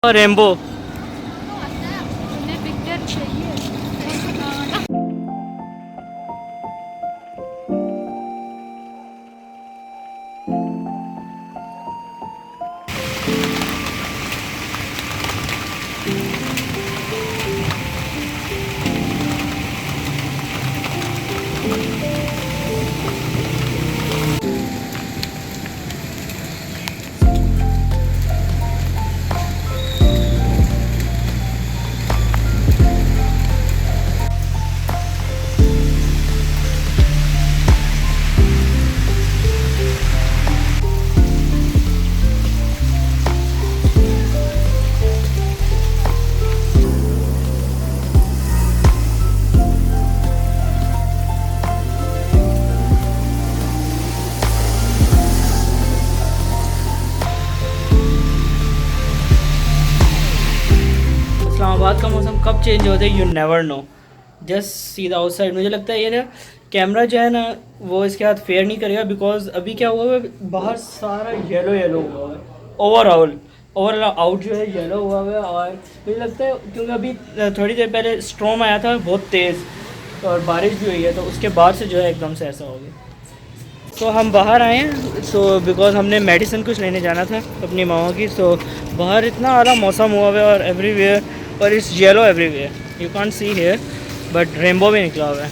और rainbow picture चाहिए। इस्लामाबाद का मौसम कब चेंज होता है you never know. Just see the outside. मुझे लगता है ये ना कैमरा जो है ना वो इसके साथ फेयर नहीं करेगा, बिकॉज अभी क्या हुआ है बाहर सारा येलो येलो हुआ है। ओवरऑल आउट जो है येलो हुआ है। और मुझे लगता है क्योंकि अभी थोड़ी देर पहले स्ट्रॉम आया था बहुत तेज़ और बारिश भी हुई है, तो उसके बाद से जो है एकदम से ऐसा हो गया। तो हम बाहर आए हैं सो बिकॉज हमने मेडिसिन कुछ लेने जाना था अपनी मामा की। सो बाहर इतना आला मौसम हुआ है और एवरीवेयर, और it's yellow everywhere. You can't see here but rainbow भी निकला हुआ है।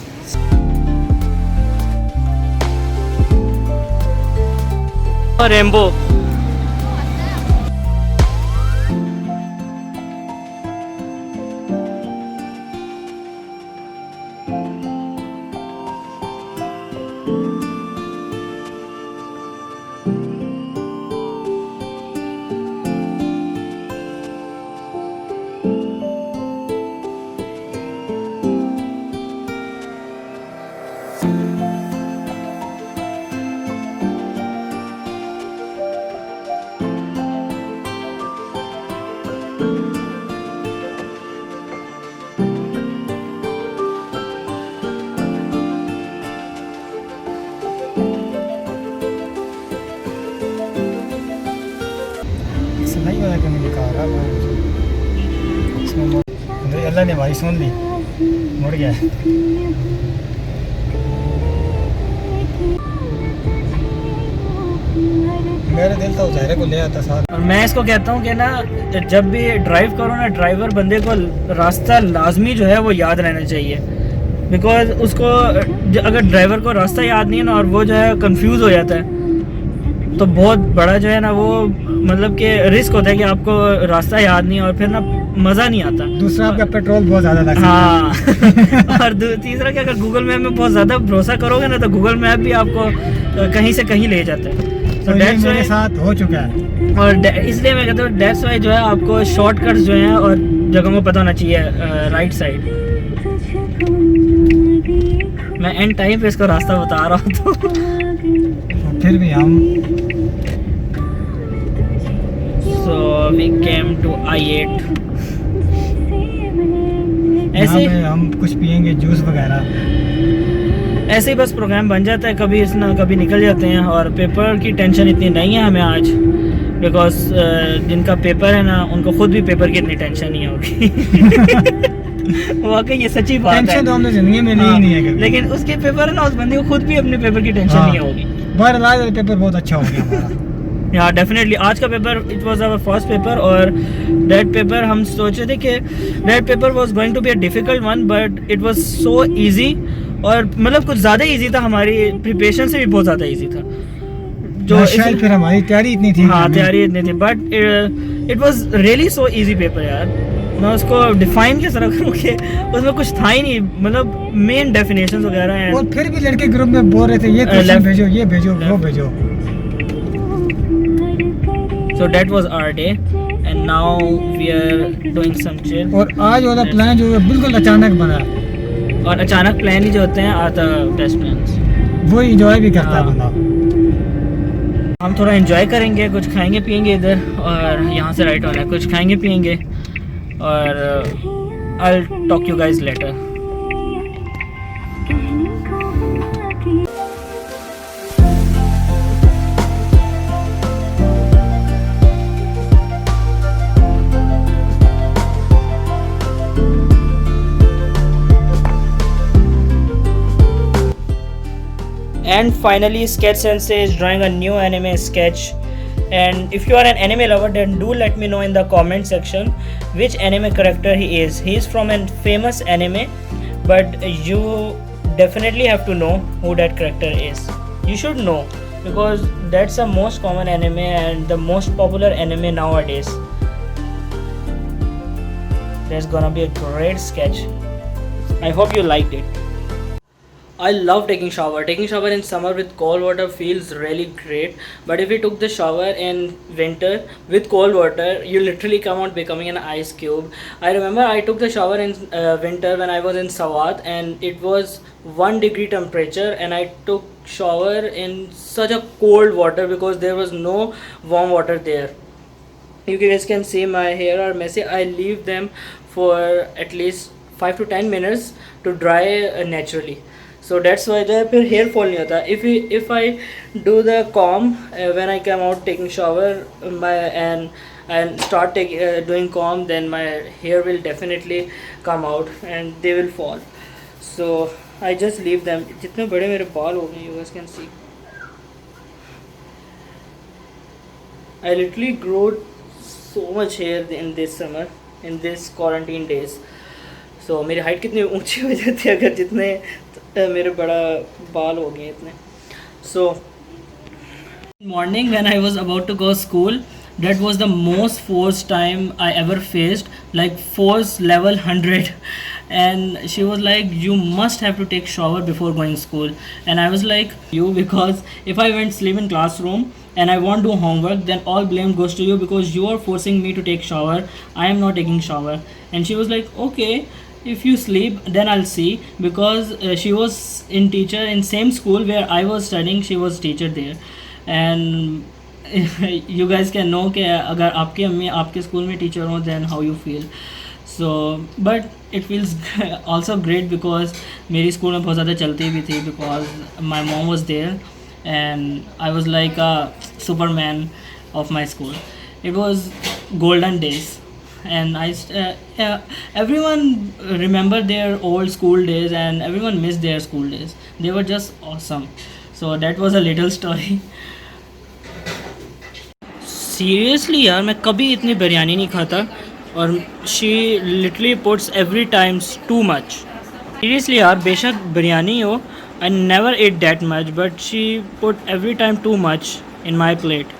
और रेनबो नहीं वाला करने की कहा वो इसमें अल्लाह ने हमारी सुन ली, मुड़ गया। मेरा दिल तो उजारे को ले आता साथ। और मैं इसको कहता हूँ कि ना जब भी ड्राइव करो ना ड्राइवर बंदे को रास्ता लाजमी जो है वो याद रहना चाहिए। बिकॉज उसको अगर ड्राइवर को रास्ता याद नहीं है ना और वो जो है कंफ्यूज हो जाता है तो बहुत बड़ा जो है ना वो मतलब कि रिस्क होता है कि आपको रास्ता याद नहीं और फिर ना मज़ा नहीं आता। दूसरा आपका पेट्रोल बहुत ज़्यादा लगता है। हाँ और तीसरा कि अगर गूगल मैप में बहुत ज़्यादा भरोसा करोगे ना तो गूगल मैप भी आपको कहीं से कहीं ले जाता है। तो ये मेरे साथ हो चुका है। और इसलिए मैं कहता हूँ डेट्स वाई जो है आपको शॉर्टकट्स जो हैं और जगहों को पता होना चाहिए राइट साइड। मैं एंड टाइम पे इसको रास्ता बता रहा हूँ तो फिर भी हम so we came to I8। ऐसे हम कुछ पियेंगे जूस वगैरह। ऐसे ही बस प्रोग्राम बन जाता है, कभी इसना कभी निकल जाते हैं। और पेपर की टेंशन इतनी नहीं है हमें आज, बिकॉज जिनका पेपर है ना उनको खुद भी पेपर की इतनी टेंशन नहीं होगी। वाकई ये सच्ची बात है। टेंशन तो हमने जिंदगी में ली ही नहीं है कभी। लेकिन उसके पेपर है ना उस बंदे को खुद भी अपने पेपर की टेंशन नहीं होगी। बहरहाल पेपर बहुत अच्छा हो गया हमारा। या डेफिनेटली आज का paper it was our first paper. और दैट पेपर हम सोच रहे थे कि that paper was going to be a difficult one but it was so easy. और मतलब कुछ ज़्यादा इजी था, हमारी प्रिपरेशन से भी बहुत ज़्यादा इजी था। जो शायद फिर हमारी तैयारी इतनी थी। हाँ तैयारी इतनी थी but it was really so easy paper यार। मैं उसको डिफाइन किस तरह करूँ कि उसमें कुछ था ही नहीं, मतलब मेन डेफिनेशंस वगैरह हैं। और फिर भी लड़के ग्रुप में बोल रहे थे ये क्वेश्चन भेजो, ये भेजो, वो भेजो। So that was our day and now we are doing some chill। और आज वाला प्लान जो है बिल्कुल अचानक बना, और अचानक प्लान ही जो होते हैं आर द बेस्ट प्लान्स। वो एंजॉय भी करता है बंदा। हम थोड़ा एंजॉय करेंगे, कुछ खाएंगे पिएंगे इधर, और यहाँ से राइट होना है, कुछ खाएंगे पिएंगे और I'll talk you guys later। And finally, Sketch Sensei is drawing a new anime sketch. And if you are an anime lover, then do let me know in the comment section which anime character he is. He is from a famous anime, but you definitely have to know who that character is. You should know because that's the most common anime and the most popular anime nowadays. There's gonna be a great sketch. I hope you liked it. I love taking shower. Taking shower in summer with cold water feels really great. But if you took the shower in winter with cold water, you literally come out becoming an ice cube. I remember I took the shower in winter when I was in Sawat, and it was 1 degree temperature, and I took shower in such a cold water because there was no warm water there. You guys can see my hair are messy. I leave them for at least 5 to 10 minutes to dry naturally. So that's why the फिर hair fall नहीं होता. If I do the comb when I come out taking shower and start doing comb, then my hair will definitely come out and they will fall. So I just leave them. जितने बड़े मेरे बाल हो गए, you guys can see. I literally grew so much hair in this summer, in this quarantine days. So मेरी height कितनी ऊंची हो जाती है अगर जितने मेरे बड़ा बाल हो गए इतने. So morning when I was about to go school, that was the most forced time I ever faced, like force level 100. And she was like, you must have to take shower before going school. And I was like, you, because if I went sleep in classroom and I won't do homework, then all blame goes to you because you are forcing me to take shower. I am not taking shower. And she was like, okay, if you sleep then I'll see, because she was in teacher in same school where I was studying. She was teacher there. And you guys can know कि अगर आपकी अम्मी आपके school में teacher हो, then how you feel. So but it feels also great because मेरी school में बहुत ज़्यादा चलती भी थी because my mom was there and I was like a superman of my school. It was golden days. And everyone remember their old school days and everyone missed their school days. They were just awesome. So that was a little story. Seriously यार, मैं कभी इतनी बिरयानी नहीं खाता और she literally puts every time too much. Seriously यार, बेशक बिरयानी हो, I never ate that much, but she put every time too much in my plate.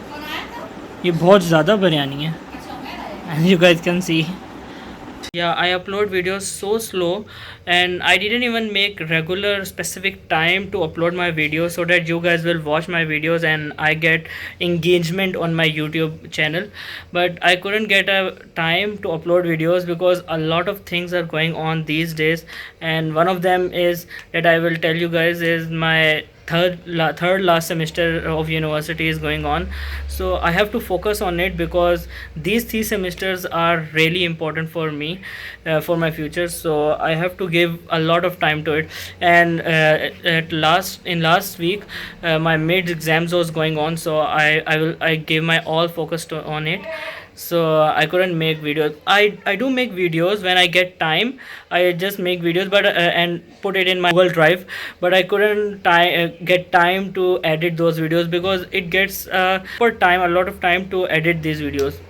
ये बहुत ज़्यादा बिरयानी है. And you guys can see, yeah, I upload videos so slow and I didn't even make regular specific time to upload my videos so that you guys will watch my videos and I get engagement on my YouTube channel. But I couldn't get a time to upload videos because a lot of things are going on these days, and one of them is that I will tell you guys is my third last semester of university is going on. So I have to focus on it because these 3 semesters are really important for me for my future. So I have to give a lot of time to it. And last week my mid exams was going on, so I gave my all focus on it. So I couldn't make videos. I do make videos when I get time. I just make videos, but and put it in my Google Drive. But I couldn't get time to edit those videos because it gets a lot of time to edit these videos.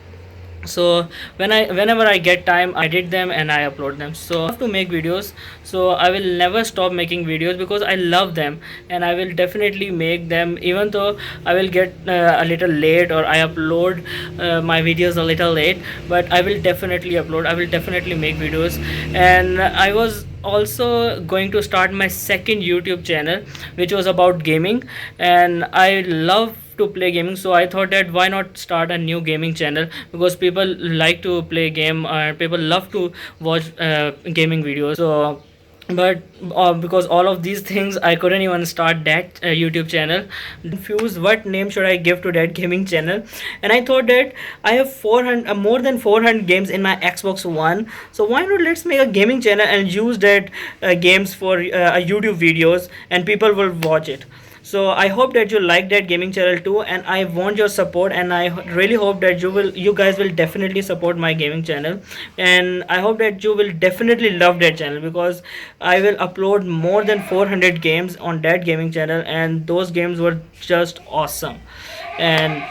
So whenever I get time, I edit them and I upload them. So I have to make videos, so I will never stop making videos because I love them and I will definitely make them, even though I will get a little late or I upload my videos a little late, but I will definitely upload, I will definitely make videos. And I was also going to start my second YouTube channel which was about gaming, and I love to play gaming, so I thought that why not start a new gaming channel, because people like to play game, people love to watch gaming videos. So but because all of these things I couldn't even start that YouTube channel. Confused what name should I give to that gaming channel, and I thought that I have 400 more than 400 games in my Xbox One, so why not let's make a gaming channel and use that games for YouTube videos and people will watch it. So I hope that you like that gaming channel too, and I want your support, and I really hope that you guys will definitely support my gaming channel, and I hope that you will definitely love that channel, because I will upload more than 400 games on that gaming channel, and those games were just awesome. And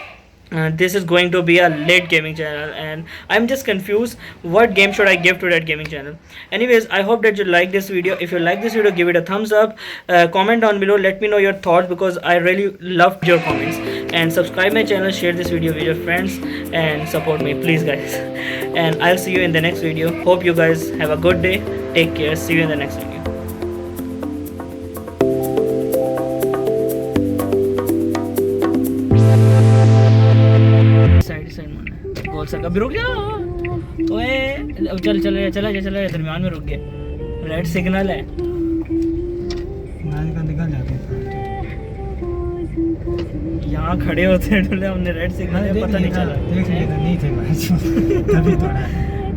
this is going to be a late gaming channel, and I'm just confused what game should I give to that gaming channel. Anyways, I hope that you like this video. If you like this video, give it a thumbs up, comment down below, let me know your thoughts, because I really love your comments, and subscribe my channel, share this video with your friends, and support me please guys. And I'll see you in the next video. Hope you guys have a good day. Take care. See you in the next video. Side side में गोल सा कभी रुक जा। ओए अब चल चल चला जा दरमियान में रुक गया। रेड सिग्नल है। निकल जाते हैं। यहाँ खड़े होते हैं, हमने रेड सिग्नल है, पता नहीं चला। देख लिया नहीं थे भाई तभी तो